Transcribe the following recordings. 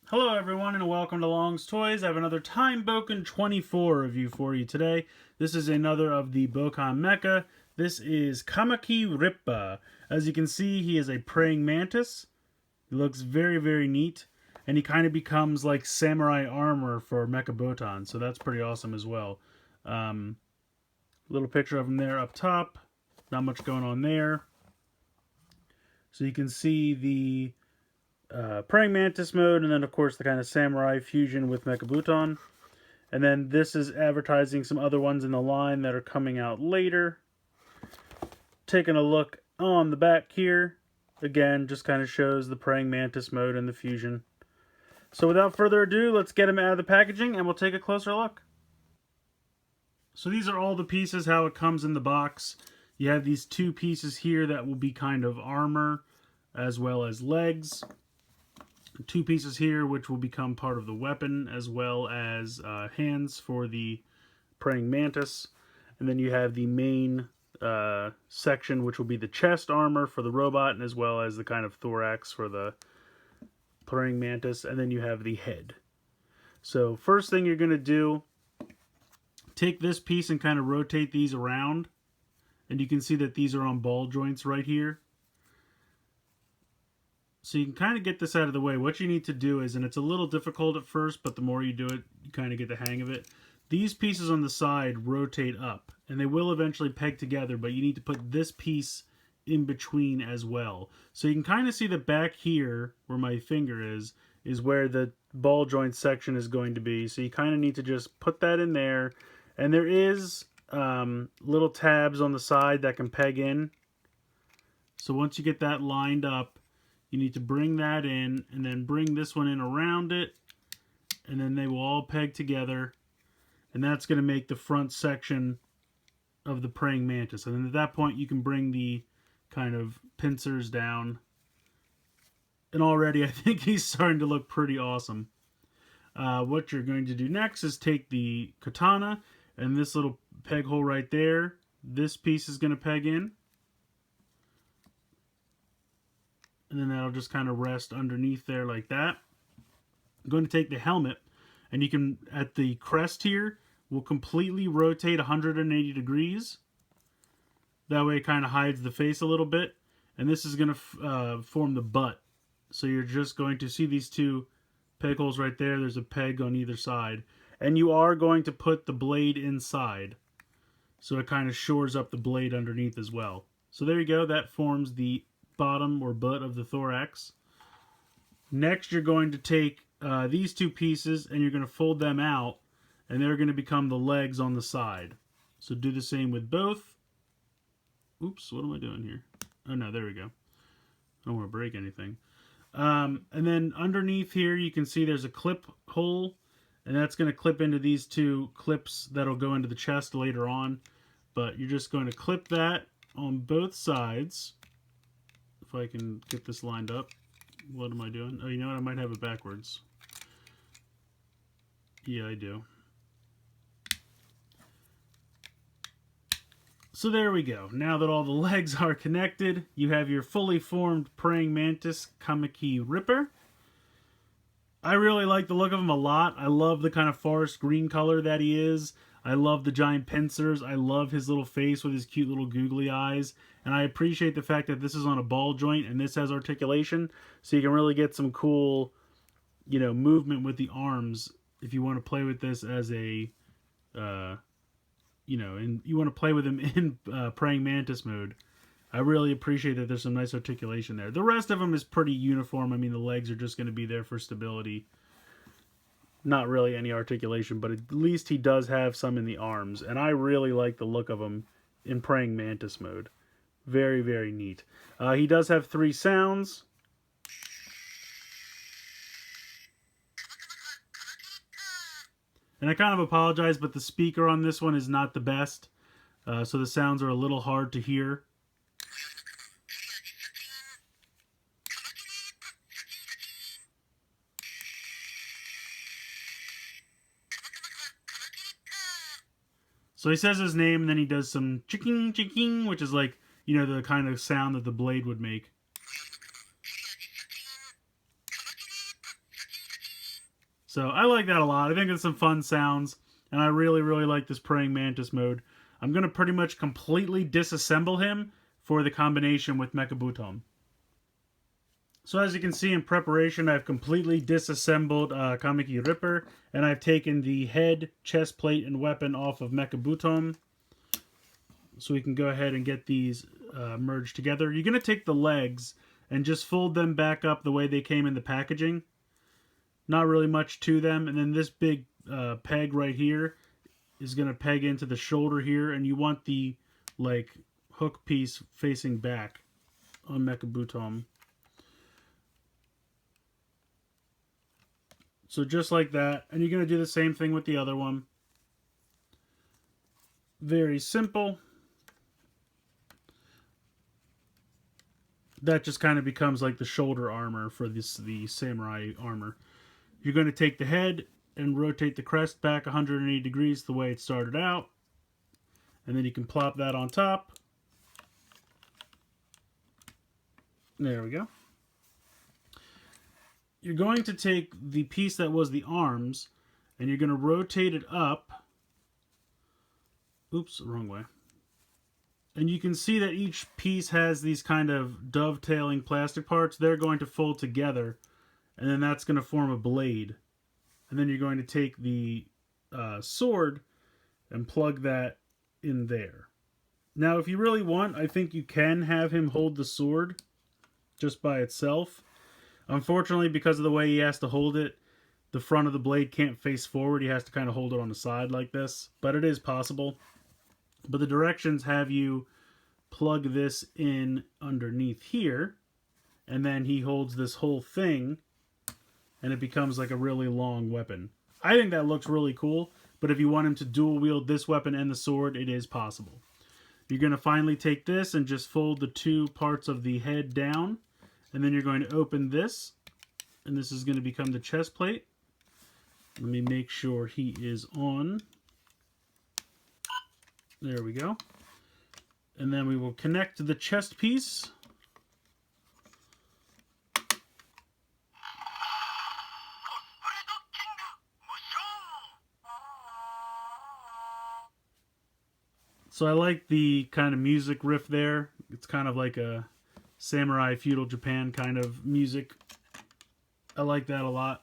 Hello everyone and welcome to Long's Toys. I have another Time Bokan 24 review for you today. This is another of the Bokan Mecha. This is Kamki Rippa. As you can see, he is a praying mantis. He looks very neat. And he kind of becomes like samurai armor for Mecha Botan, so that's pretty awesome as well. Little picture of him there up top. Not much going on there. So you can see the praying mantis mode, and then of course the kind of samurai fusion with Mechabuton. And then this is advertising some other ones in the line that are coming out later. Taking a look on the back here, again just kind of shows the praying mantis mode and the fusion. So without further ado, let's get him out of the packaging and we'll take a closer look. So these are all the pieces, how it comes in the box. You have these two pieces here that will be kind of armor as well as legs. Two pieces here which will become part of the weapon, as well as hands for the praying mantis. And then you have the main section which will be the chest armor for the robot, and as well as the kind of thorax for the praying mantis. And then you have the head. So first thing you're going to do, take this piece and kind of rotate these around, and you can see that these are on ball joints right here. So you can kind of get this out of the way. What you need to do is, and it's a little difficult at first, but the more you do it, you kind of get the hang of it. These pieces on the side rotate up, and they will eventually peg together, but you need to put this piece in between as well. So you can kind of see that back here, where my finger is where the ball joint section is going to be. So you kind of need to just put that in there. And there is little tabs on the side that can peg in. So once you get that lined up, you need to bring that in, and then bring this one in around it, and then they will all peg together, and that's going to make the front section of the praying mantis. And then at that point you can bring the kind of pincers down, and already I think he's starting to look pretty awesome. What you're going to do next is take the katana, and this little peg hole right there, this piece is going to peg in. And then that'll just kind of rest underneath there like that. I'm going to take the helmet, and you can, at the crest here, will completely rotate 180 degrees. That way it kind of hides the face a little bit. And this is going to form the butt. So you're just going to see these two peg holes right there. There's a peg on either side. And you are going to put the blade inside, so it kind of shores up the blade underneath as well. So there you go. That forms the bottom or butt of the thorax. Next, you're going to take these two pieces and you're going to fold them out, and they're going to become the legs on the side. So do the same with both. Oops, what am I doing here? Oh no, there we go. I don't want to break anything. And then underneath here you can see there's a clip hole, and that's going to clip into these two clips that'll go into the chest later on. But you're just going to clip that on both sides. If I can get this lined up. What am I doing? Oh, you know what? I might have it backwards. Yeah, I do. So there we go. Now that all the legs are connected, you have your fully formed praying mantis Kamki Ripper. I really like the look of him a lot. I love the kind of forest green color that he is. I love the giant pincers. I love his little face with his cute little googly eyes. And I appreciate the fact that this is on a ball joint and this has articulation. So you can really get some cool, movement with the arms if you want to play with this as a, and you want to play with him in praying mantis mode. I really appreciate that there's some nice articulation there. The rest of him is pretty uniform. I mean, the legs are just going to be there for stability. Not really any articulation, but at least he does have some in the arms. And I really like the look of him in praying mantis mode. Very neat. He does have 3 sounds. And I kind of apologize, but the speaker on this one is not the best. So the sounds are a little hard to hear. So he says his name, and then he does some chicking, chicking, which is like, the kind of sound that the blade would make. So I like that a lot. I think it's some fun sounds, and I really, really like this Praying Mantis mode. I'm going to pretty much completely disassemble him for the combination with Mecha Butom. So as you can see in preparation, I've completely disassembled Kamki Ripper, and I've taken the head, chest plate, and weapon off of Mecha Butom. So we can go ahead and get these merged together. You're going to take the legs and just fold them back up the way they came in the packaging. Not really much to them. And then this big peg right here is going to peg into the shoulder here, and you want the like hook piece facing back on Mecha Butom. So just like that, and you're going to do the same thing with the other one. Very simple. That just kind of becomes like the shoulder armor for the samurai armor. You're going to take the head and rotate the crest back 180 degrees the way it started out. And then you can plop that on top. There we go. You're going to take the piece that was the arms, and you're going to rotate it up. Oops, wrong way. And you can see that each piece has these kind of dovetailing plastic parts. They're going to fold together, and then that's going to form a blade. And then you're going to take the sword and plug that in there. Now, if you really want, I think you can have him hold the sword just by itself. Unfortunately, because of the way he has to hold it, the front of the blade can't face forward. He has to kind of hold it on the side like this. But it is possible. But the directions have you plug this in underneath here. And then he holds this whole thing. And it becomes like a really long weapon. I think that looks really cool. But if you want him to dual wield this weapon and the sword, it is possible. You're going to finally take this and just fold the two parts of the head down. And then you're going to open this, and this is going to become the chest plate. Let me make sure he is on. There we go. And then we will connect the chest piece. So I like the kind of music riff there. It's kind of like a samurai feudal Japan kind of music. I like that a lot.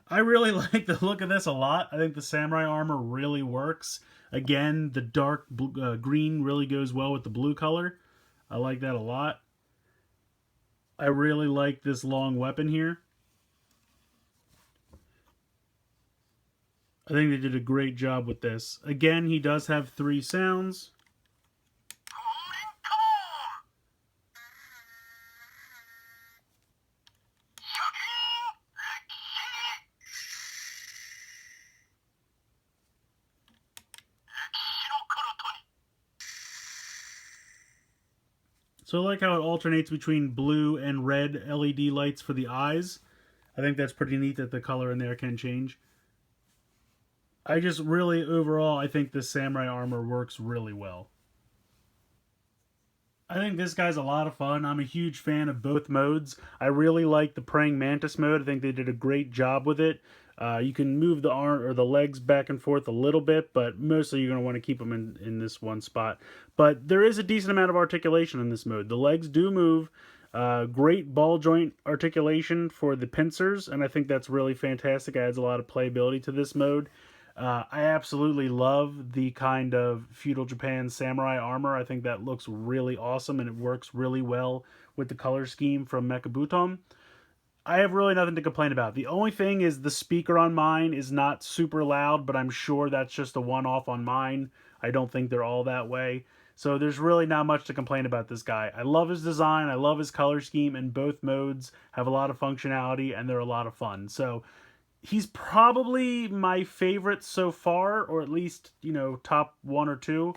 I really like the look of this a lot. I think the samurai armor really works. Again, the dark green really goes well with the blue color. I like that a lot. I really like this long weapon here. I think they did a great job with this. Again, he does have 3 sounds. So I like how it alternates between blue and red LED lights for the eyes. I think that's pretty neat that the color in there can change. I just really, overall, I think this samurai armor works really well. I think this guy's a lot of fun. I'm a huge fan of both modes. I really like the Praying Mantis mode. I think they did a great job with it. You can move the arm or the legs back and forth a little bit, but mostly you're going to want to keep them in this one spot. But there is a decent amount of articulation in this mode. The legs do move. Great ball joint articulation for the pincers, and I think that's really fantastic. It adds a lot of playability to this mode. I absolutely love the kind of feudal Japan samurai armor. I think that looks really awesome, and it works really well with the color scheme from Mecha Butom. I have really nothing to complain about. The only thing is the speaker on mine is not super loud, but I'm sure that's just a one-off on mine. I don't think they're all that way. So there's really not much to complain about this guy. I love his design. I love his color scheme, and both modes have a lot of functionality, and they're a lot of fun. So he's probably my favorite so far, or at least, you know, top 1 or 2.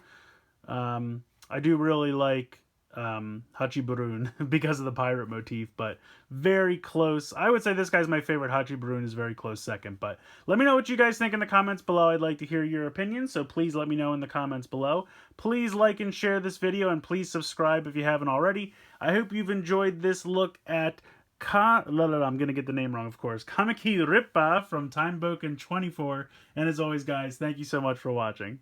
I do really like Hachiburun because of the pirate motif, but very close. I would say this guy's my favorite. Hachiburun is very close second, but let me know what you guys think in the comments below. I'd like to hear your opinions, so please let me know in the comments below. Please like and share this video, and please subscribe if you haven't already. I hope you've enjoyed this look at I'm gonna get the name wrong, of course. Kamki Rippa from Time Bokan 24. And as always, guys, thank you so much for watching.